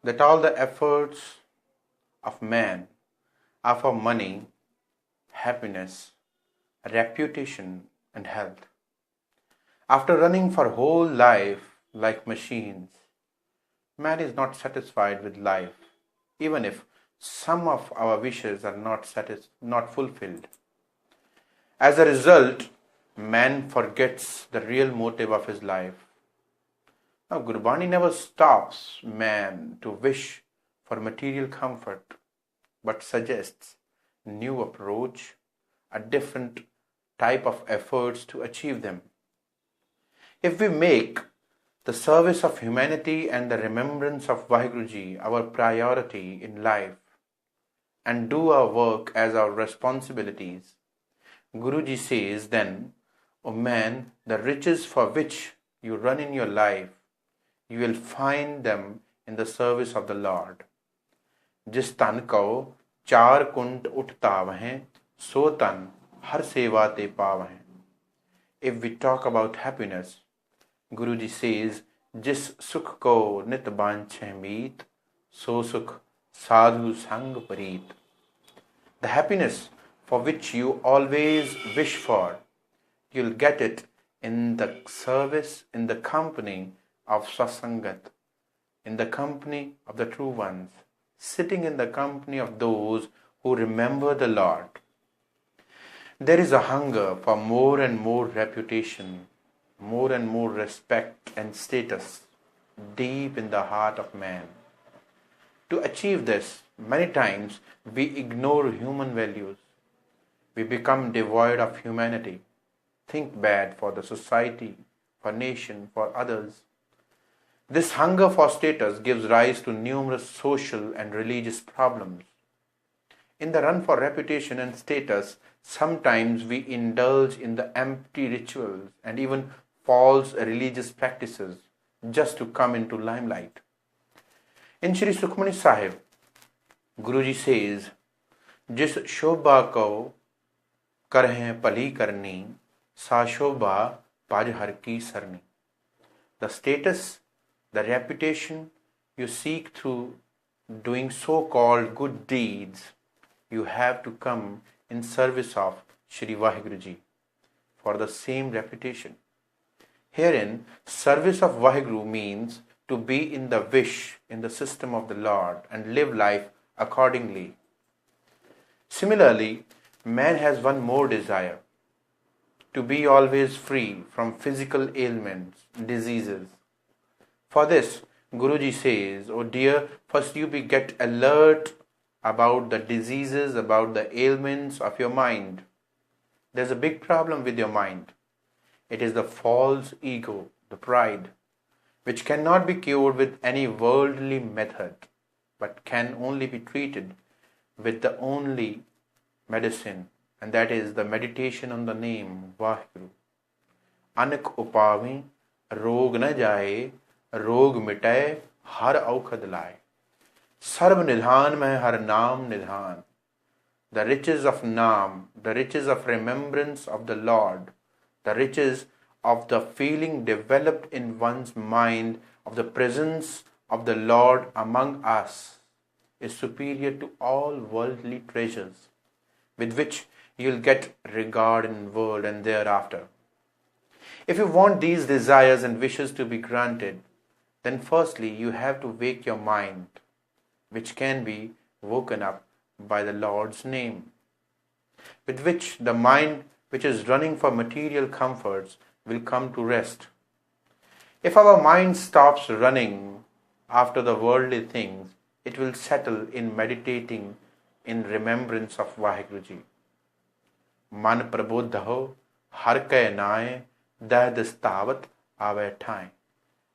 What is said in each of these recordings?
that all the efforts of man are for money, happiness, reputation, and health. After running for whole life like machines, man is not satisfied with life, even if some of our wishes are not fulfilled. As a result, man forgets the real motive of his life. Now, Gurbani never stops man to wish for material comfort, but suggests a new approach, a different type of efforts to achieve them. If we make the service of humanity and the remembrance of Vaheguruji our priority in life and do our work as our responsibilities, Guruji says then, O man, the riches for which you run in your life, you will find them in the service of the Lord. जिस तन को चार कुंट उठता वहें, सो तन हर सेवा ते पावहें. If we talk about happiness, Guruji says, जिस सुख को नित बांछे मीत, सो सुख साधु संग परीत. The happiness for which you always wish for, you'll get it in the service, in the company of Sasangat, in the company of the true ones, sitting in the company of those who remember the Lord. There is a hunger for more and more reputation, more and more respect and status deep in the heart of man. To achieve this, many times we ignore human values. We become devoid of humanity, think bad for the society, for nation, for others. This hunger for status gives rise to numerous social and religious problems. In the run for reputation and status, sometimes we indulge in the empty rituals and even false religious practices just to come into limelight. In Shri Sukhmani Sahib, Guruji says, जिस शोभा को करहें पली करनी, सा शोभा पाज हर की सरनी. The status, the reputation you seek through doing so-called good deeds, you have to come in service of Shri Vaheguruji for the same reputation. Herein, service of Vaheguru means to be in the wish, in the system of the Lord and live life accordingly. Similarly, man has one more desire, to be always free from physical ailments, diseases. For this, Guruji says, oh dear, first you get alert about the diseases, about the ailments of your mind. There's a big problem with your mind. It is the false ego, the pride, which cannot be cured with any worldly method, but can only be treated with the only medicine, and that is the meditation on the name Vaheguru. Anak upavi, rog na jaye, rog mitaye, har aukhad laye. Sarv nidhan mein har naam nidhan. The riches of Naam, the riches of remembrance of the Lord, the riches of the feeling developed in one's mind of the presence of the Lord among us is superior to all worldly treasures with which you'll get regard in world and thereafter. If you want these desires and wishes to be granted, then firstly you have to wake your mind, which can be woken up by the Lord's name, with which the mind which is running for material comforts will come to rest. If our mind stops running after the worldly things, it will settle in meditating in remembrance of Vaheguruji. Man prabodh ho, har kay nae, dah dastavat ave thai.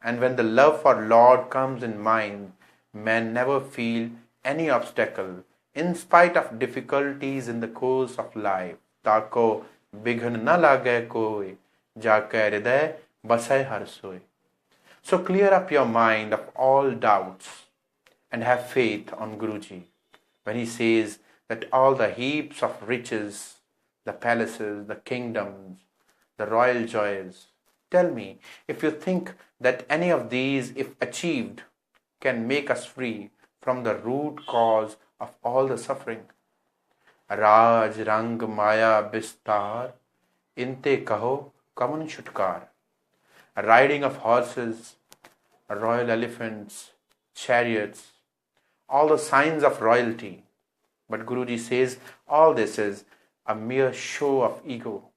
And when the love for Lord comes in mind, man never feel any obstacle in spite of difficulties in the course of life. Tako bighan na lage koi, jaake hriday basay har soy. So clear up your mind of all doubts and have faith on Guruji when he says that all the heaps of riches, the palaces, the kingdoms, the royal joys. Tell me, if you think that any of these, if achieved, can make us free from the root cause of all the suffering. Raj Rang Maya Bistar, Inte Kaho Kaman Chutkar. Riding of horses, royal elephants, chariots, all the signs of royalty. But Guruji says all this is a mere show of ego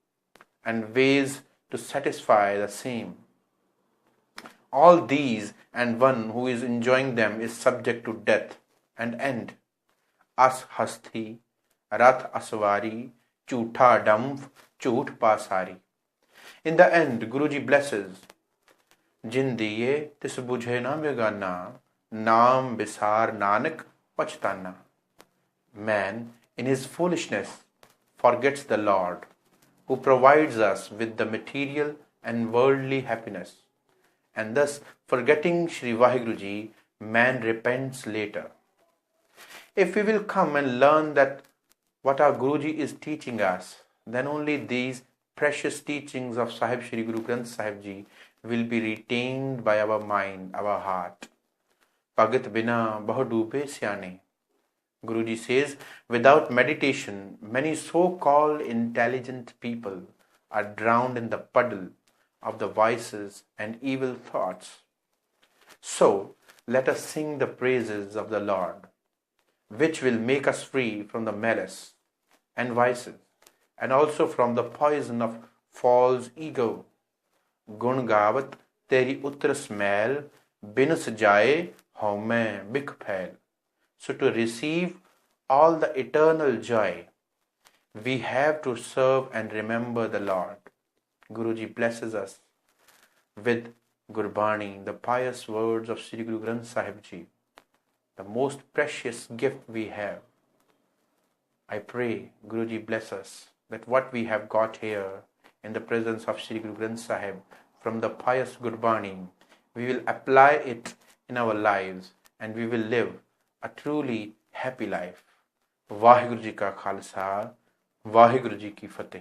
and ways to satisfy the same. All these and one who is enjoying them is subject to death and end. As hasti, rath aswari, chutha damf, chut pasari. In the end, Guruji blesses, Jin diye tis bujhe na begana, naam bisar nanak pachhtana. Man, in his foolishness, forgets the Lord, who provides us with the material and worldly happiness. And thus, forgetting Shri Vaheguruji, man repents later. If we will come and learn that what our Guruji is teaching us, then only these precious teachings of Sahib Shri Guru Granth Sahib Ji will be retained by our mind, our heart. Bhagat bina bahu doobe syane. Guruji says, without meditation, many so-called intelligent people are drowned in the puddle of the vices and evil thoughts. So, let us sing the praises of the Lord, which will make us free from the malice and vices, and also from the poison of false ego. Gun gavat teri utras mail, binas jaye haume bik phail. So to receive all the eternal joy, we have to serve and remember the Lord. Guruji blesses us with Gurbani, the pious words of Sri Guru Granth Sahib Ji, the most precious gift we have. I pray Guruji bless us that what we have got here in the presence of Sri Guru Granth Sahib from the pious Gurbani, we will apply it in our lives and we will live a truly happy life. Vaheguru Ji ka Khalsa, Vaheguru Ji ki Fateh.